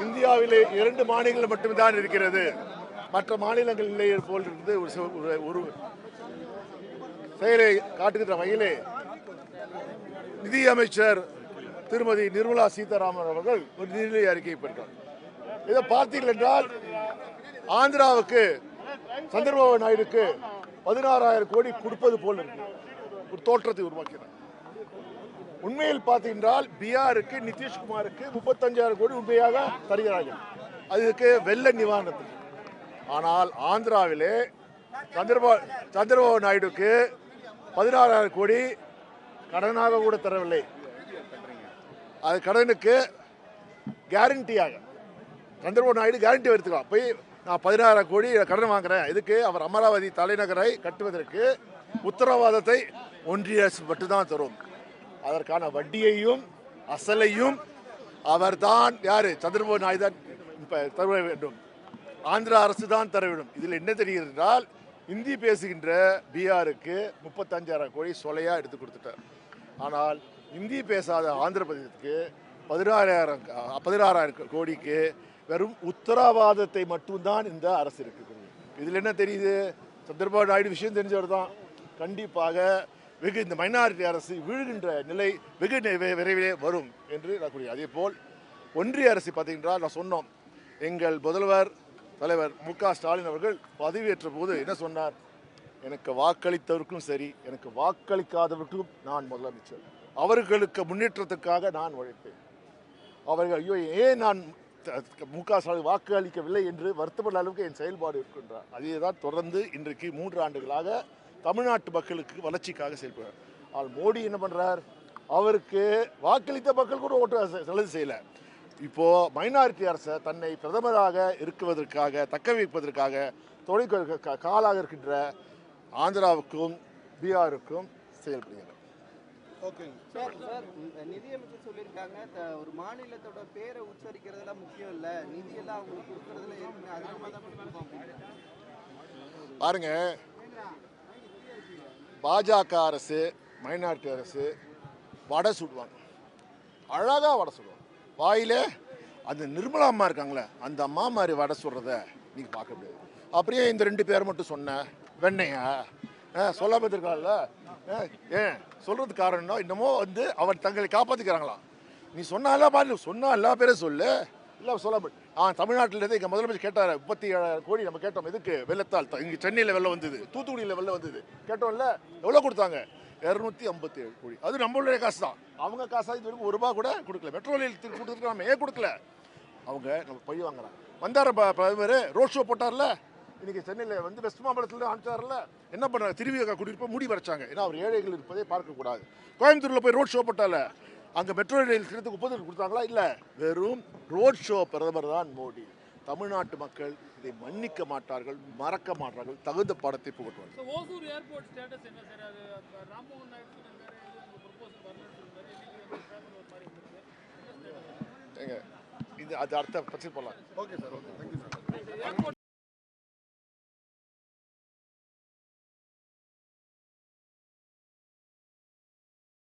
இந்தியாவிலே 2 மாநிலங்கள் மட்டும்தான் இருக்கிறது. மற்ற மாநிலங்கள் இல்லை போல் இருந்து ஒரு செயலை காட்டுகின்ற வகையிலே நிதியமைச்சர் திருமதி நிர்மலா சீதாராமன் அவர்கள் ஒரு நிதிநிலை அறிக்கை பெற்றார். இதை பார்த்தீர்கள் என்றால் ஆந்திராவுக்கு சந்திரபாபு நாயுடுக்கு 16,000 கோடி கொடுப்பது போல் இருக்கு ஒரு தோற்றத்தை உருவாக்கினார். உண்மையில் பார்த்தீங்கன்றால் பீகாருக்கு நிதிஷ்குமாருக்கு 35,000 கோடி உண்மையாக தருகிறார்கள் அதுக்கு வெள்ள நிவாரணத்துக்கு. ஆனால் ஆந்திராவிலே சந்திரபாபு நாயுடுக்கு 16,000 கோடி கடனாக கூட தரவில்லை. அது கடனுக்கு கேரண்டியாக சந்திரபாபு நாயுடு கேரண்டி எடுத்துக்கலாம். போய் நான் 16,000 கோடி கடன் வாங்குறேன், இதுக்கு அவர் அமராவதி தலைநகரை கட்டுவதற்கு உத்தரவாதத்தை ஒன்றிய அரசு மட்டும்தான் தரும். அதற்கான வட்டியையும் அசலையும் அவர்தான் யாரு சந்திரபாபு நாயுடு தான் தர வேண்டும், ஆந்திரா அரசு தான் தர வேண்டும். இதில் என்ன தெரிகிறது என்றால் இந்தி பேசுகின்ற பீகாருக்கு 35,000 கோடி சொலையா எடுத்து கொடுத்துட்டார். ஆனால் இந்தி பேசாத ஆந்திர பிரதேசத்துக்கு 16,000 கோடிக்கு வெறும் உத்தரவாதத்தை மட்டும்தான் இந்த அரசு இருக்குது. இதில் என்ன தெரியுது, சந்திரபாபு நாயுடு விஷயம் தெரிஞ்சவர் தான். கண்டிப்பாக வெகு இந்த மைனாரிட்டி அரசு வீழ்கின்ற நிலை வெகு விரைவிலே வரும் என்று நான் கூறுகிறேன். அதே போல் ஒன்றிய அரசு பார்த்தீங்கன்னா நான் சொன்னோம், எங்கள் முதல்வர் தலைவர் மு.க. ஸ்டாலின் அவர்கள் பதவியேற்ற போது என்ன சொன்னார், எனக்கு வாக்களித்தவருக்கும் சரி எனக்கு வாக்களிக்காதவருக்கும் நான் முதலமைச்சர், அவர்களுக்கு முன்னேற்றத்துக்காக நான் உழைப்பேன். அவர்கள் ஐயோ ஏன் நான் மு.க. ஸ்டாலின் வாக்கு அளிக்கவில்லை என்று வருத்தப்பட்ட அளவுக்கு என் செயல்பாடு இருக்கின்றார். அதே தான் தொடர்ந்து இன்றைக்கு 3 ஆண்டுகளாக தமிழ்நாட்டு மக்களுக்கு வளர்ச்சிக்காக செயல்படுறார். ஆனால் மோடி என்ன பண்றார், அவருக்கு வாக்களித்த மக்கள் கூட ஓட்டு செலவு செய்யல. இப்போ மைனாரிட்டி அரசை தன்னை பிரதமராக இருக்குவதற்காக தக்க வைப்பதற்காக காலாக இருக்கின்ற ஆந்திராவுக்கும் பீகாருக்கும் செயல்படுகிறார். நிதியமைச்சர் சொல்லியிருக்காங்க, ஒரு மாநிலத்தோட பேரை உச்சரிக்கிறதுலாம் முக்கியம் இல்லை, நிதியெல்லாம் அவங்களுக்கு கொடுக்கறதுல அதிகமாக தான் கொடுத்துருக்கோம். பாருங்க, பாஜக அரசு மைனாரிட்டி அரசு வடை சுடுவாங்க, அழகாக வடை சுடுவாங்க. வாயிலே அந்த நிர்மலா அம்மா இருக்காங்களே அந்த அம்மா மாதிரி வடை சுடுறத நீங்கள் பார்க்க முடியாது. அப்படியே இந்த 2 பேர் மட்டும் சொன்ன வெண்ணையா சொல்ல பார்த்துருக்காங்கல்ல, ஏன் சொல்கிறதுக்கு காரணம்னா இன்னமும் அவர் தங்களை காப்பாற்றிக்கிறாங்களாம். நீ சொன்னாலாம் பாரு, சொன்னா எல்லா பேரும் சொல்லு, இல்லை சொல்ல தமிழ்நாட்டிலேருந்து எங்கள் முதலமைச்சர் கேட்டார் 37,000 கோடி நம்ம கேட்டோம். எதுக்கு, வெள்ளத்தால் இங்கே சென்னையில் வெள்ளம் வந்தது, தூத்துக்குடியில் வெள்ளம் வந்தது கேட்டோம்ல, எவ்வளோ கொடுத்தாங்க, 257 கோடி. அது நம்மளுடைய காசு தான், அவங்க காசா இது வரைக்கும் ₹1 கூட கொடுக்கல. மெட்ரோ ரயில் கொடுத்துருக்காங்க, ஏன் கொடுக்கல, அவங்க நம்ம பழி வாங்குறாங்க. வந்தார பிரதமர் ரோட் ஷோ போட்டார்ல, இன்னைக்கு சென்னையில் வெஸ்ட் மாம்பலத்தில் அனுப்பிச்சார்ல, என்ன பண்ணுறாங்க, திருவிக குடியிருப்பை மூடி வரைச்சாங்க. ஏன்னா அவர் ஏழைகள் இருப்பதை பார்க்கக்கூடாது. கோயம்புத்தூரில் போய் ரோட் ஷோ போட்டால, அங்கே மெட்ரோ ரயில் திட்டத்துக்கு 30 கொடுத்தாங்களா, இல்லை, வெறும் ரோட் ஷோ பிரதமர் தான் மோடி. தமிழ்நாட்டு மக்கள் இதை மன்னிக்க மாட்டார்கள், மறக்க மாட்டார்கள், தகுந்த பாடத்தை புகட்டுவார்கள். இது அடுத்த பிரச்சனை போகலாம். Okay sir, okay, thank you sir.